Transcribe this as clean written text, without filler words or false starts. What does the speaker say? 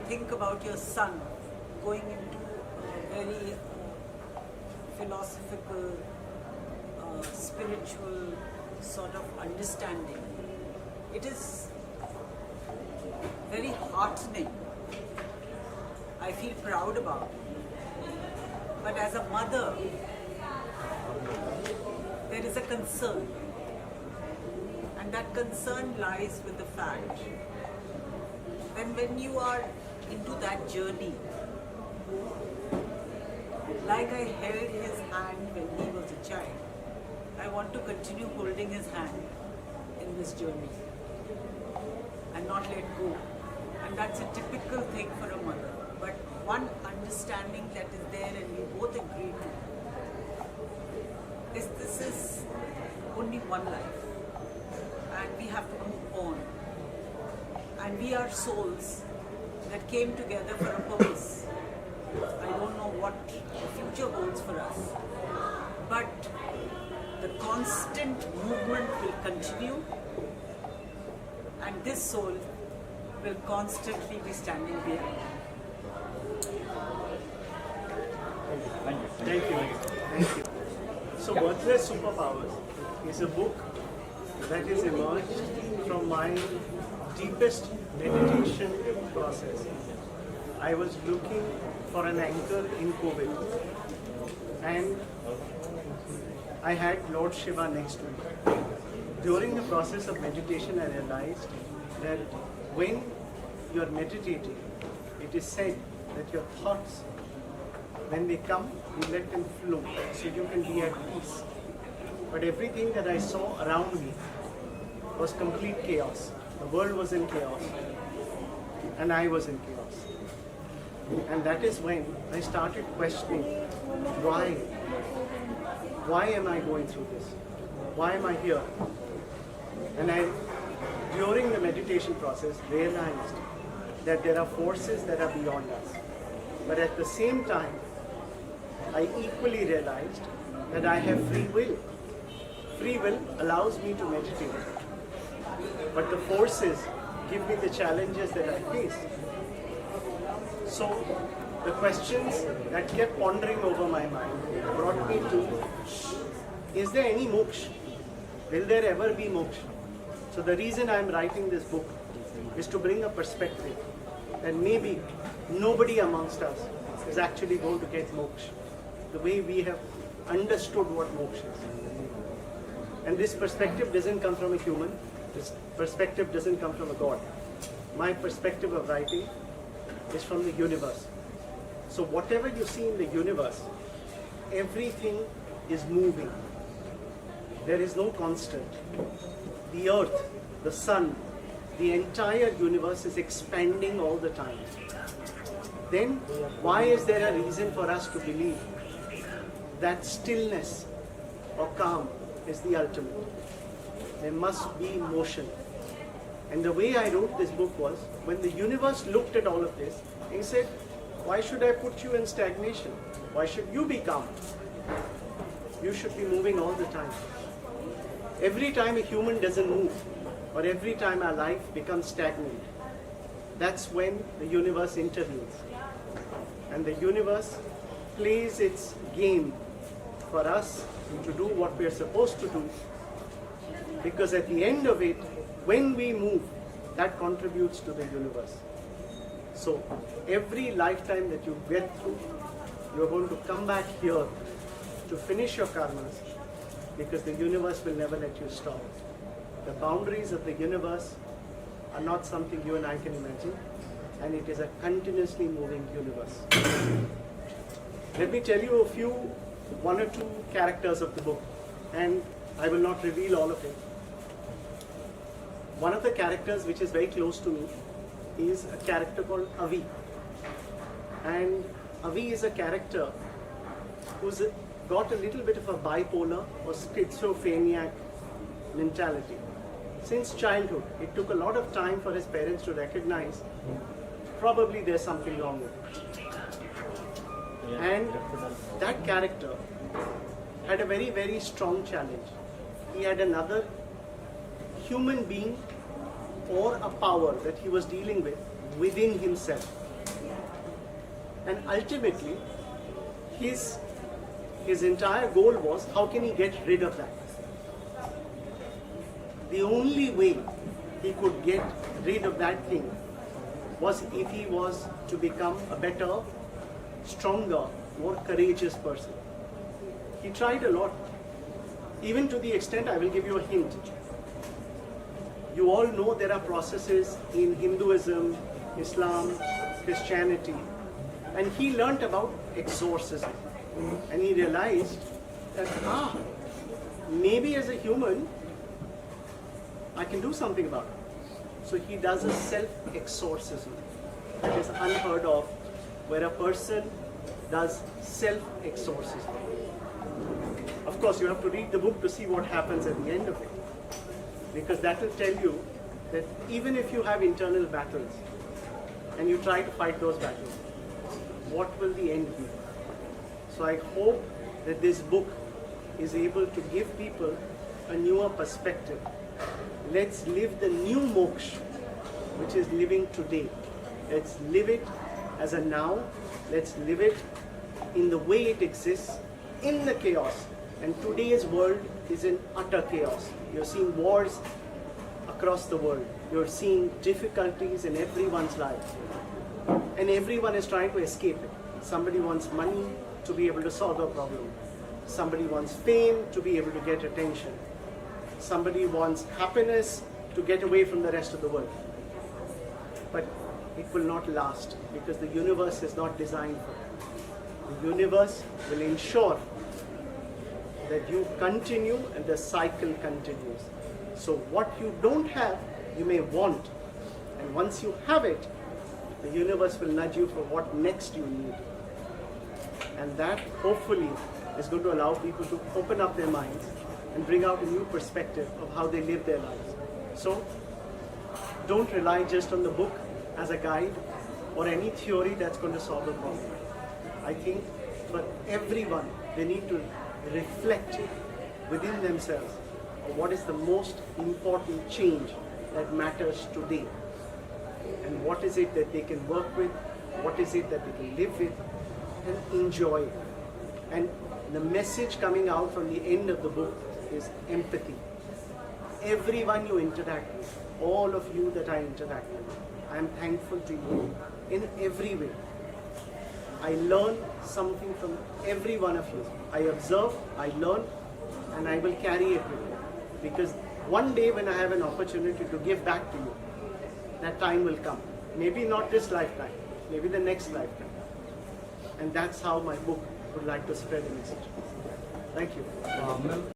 think about your son going into a very philosophical, spiritual sort of understanding, it is very heartening. I feel proud about it. But as a mother, there is a concern. And that concern lies with the fact that when you are into that journey, like I held his hand when he was a child, I want to continue holding his hand in this journey and not let go. And that's a typical thing for a mother. But one understanding that is there and we both agree to is this is only one life and we have to move on. And we are souls that came together for a purpose. I don't know what the future holds for us, but the constant movement will continue and this soul will constantly be standing behind. Thank you. Thank you. So, Worthless Superpowers is a book that is emerged from my deepest meditation process. I was looking for an anchor in COVID and I had Lord Shiva next to me. During the process of meditation, I realized that when you are meditating, it is said that your thoughts, when they come, you let them flow so you can be at peace. But everything that I saw around me was complete chaos. The world was in chaos and I was in chaos. And that is when I started questioning, why? Why am I going through this? Why am I here? And I, during the meditation process, realized that there are forces that are beyond us. But at the same time, I equally realized that I have free will. Free will allows me to meditate. But the forces give me the challenges that I face. So the questions that kept pondering over my mind brought me to, is there any moksha? Will there ever be moksha? So the reason I'm writing this book is to bring a perspective that maybe nobody amongst us is actually going to get moksha the way we have understood what moksha is. And this perspective doesn't come from a human, this perspective doesn't come from a god. My perspective of writing is from the universe. So whatever you see in the universe, everything is moving. There is no constant. The earth, the sun, the entire universe is expanding all the time. Then why is there a reason for us to believe that stillness or calm is the ultimate? There must be motion. And the way I wrote this book was, when the universe looked at all of this, he said, why should I put you in stagnation? Why should you be calm? You should be moving all the time. Every time a human doesn't move, or every time our life becomes stagnant, that's when the universe intervenes. And the universe plays its game for us to do what we are supposed to do, because at the end of it, when we move, that contributes to the universe. So every lifetime that you get through, you are going to come back here to finish your karmas, because the universe will never let you stop. The boundaries of the universe are not something you and I can imagine, and it is a continuously moving universe. Let me tell you one or two characters of the book, and I will not reveal all of it. One of the characters which is very close to me is a character called Avi. And Avi is a character who's got a little bit of a bipolar or schizophrenic mentality. Since childhood, it took a lot of time for his parents to recognize probably there's something wrong with him. And that character had a very, very strong challenge. He had another human being or a power that he was dealing with within himself. And ultimately, his entire goal was how can he get rid of that. The only way he could get rid of that thing was if he was to become a better, stronger, more courageous person. He tried a lot, even to the extent, I will give you a hint. You all know there are processes in Hinduism, Islam, Christianity, and he learnt about exorcism. And he realized that, maybe as a human, I can do something about it. So he does a self-exorcism that is unheard of, where a person does self-exorcism. Of course, you have to read the book to see what happens at the end of it. Because that will tell you that even if you have internal battles and you try to fight those battles, what will the end be? So I hope that this book is able to give people a newer perspective. Let's live the new moksha, which is living today. Let's live it as a now. Let's live it in the way it exists, in the chaos. And today's world is in utter chaos. You're seeing wars across the world. You're seeing difficulties in everyone's life. And everyone is trying to escape it. Somebody wants money to be able to solve a problem. Somebody wants fame to be able to get attention. Somebody wants happiness to get away from the rest of the world. But it will not last because the universe is not designed for it. The universe will ensure that you continue and the cycle continues. So what you don't have, you may want. And once you have it, the universe will nudge you for what next you need. And that hopefully is going to allow people to open up their minds and bring out a new perspective of how they live their lives. So don't rely just on the book as a guide or any theory that's going to solve a problem. I think for everyone, they need to reflect within themselves what is the most important change that matters today, and what is it that they can work with, what is it that they can live with and enjoy. And the message coming out from the end of the book is empathy. Everyone you interact with, all of you that I interact with, I am thankful to you in every way. I learn something from every one of you. I observe, I learn, and I will carry it with me. Because one day when I have an opportunity to give back to you, that time will come. Maybe not this lifetime, maybe the next lifetime. And that's how my book would like to spread the message. Thank you.